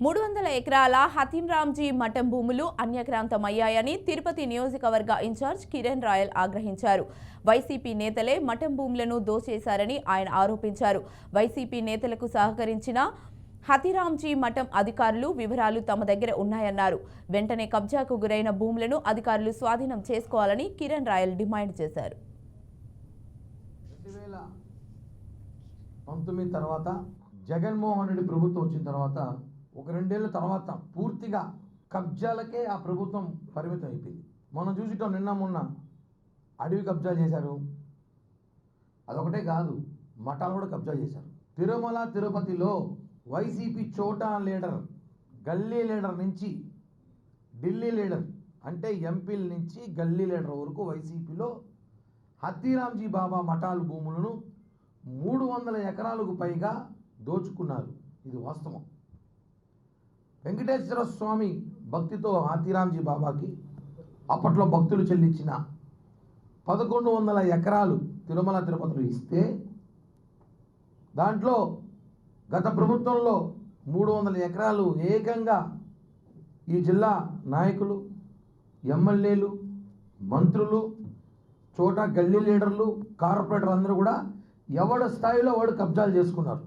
300 ఎకరాల హతీంరామ్జీ మఠం భూములు అన్యక్రాంతమయ్యాయని తిరుపతి నియోజకవర్గ ఇన్ఛార్జ్ కిరణ్ రాయల్ ఆగ్రహించారు. వైసీపీ నేతలే మఠం భూములను దోచేశారని ఆయన ఆరోపించారు. వైసీపీ నేతలకు సహకరించిన హతీరామ్జీ మఠం అధికారులు వివరాలు తమ దగ్గర ఉన్నాయన్నారు. వెంటనే కబ్జాకు గురైన భూములను అధికారులు స్వాధీనం చేసుకోవాలని కిరణ్ రాయల్ డిమాండ్ చేశారు. 2019 తర్వాత జగన్మోహన్ రెడ్డి ప్రభుత్వం వచ్చిన తర్వాత ఒక 2 ఏళ్ల తర్వాత పూర్తిగా కబ్జాలకే ఆ ప్రభుత్వం పరిమితం అయిపోయింది. మనం చూసిటాం, నిన్న మొన్న అడవి కబ్జా చేశారు. అదొకటే కాదు, మఠాలు కూడా కబ్జా చేశారు. తిరుమల తిరుపతిలో వైసీపీ చోటా లీడర్, గల్లీ లీడర్ నుంచి ఢిల్లీ లీడర్ అంటే ఎంపీల నుంచి గల్లీ లీడర్ వరకు వైసీపీలో హతీరామ్జీ బాబా మఠాలు భూములను 300 ఎకరాలకు పైగా దోచుకున్నారు. ఇది వాస్తవం. వెంకటేశ్వర స్వామి భక్తితో హతీరామ్జీ బాబాకి అప్పట్లో భక్తులు చెల్లించిన 1100 ఎకరాలు తిరుమల తిరుపతిలో ఇస్తే దాంట్లో గత ప్రభుత్వంలో 300 ఎకరాలు ఏకంగా ఈ జిల్లా నాయకులు, ఎమ్మెల్యేలు, మంత్రులు, చోటా గల్లీ లీడర్లు, కార్పొరేటర్లు అందరూ కూడా ఎవరి స్థాయిలో వాడు కబ్జాలు చేసుకున్నారు.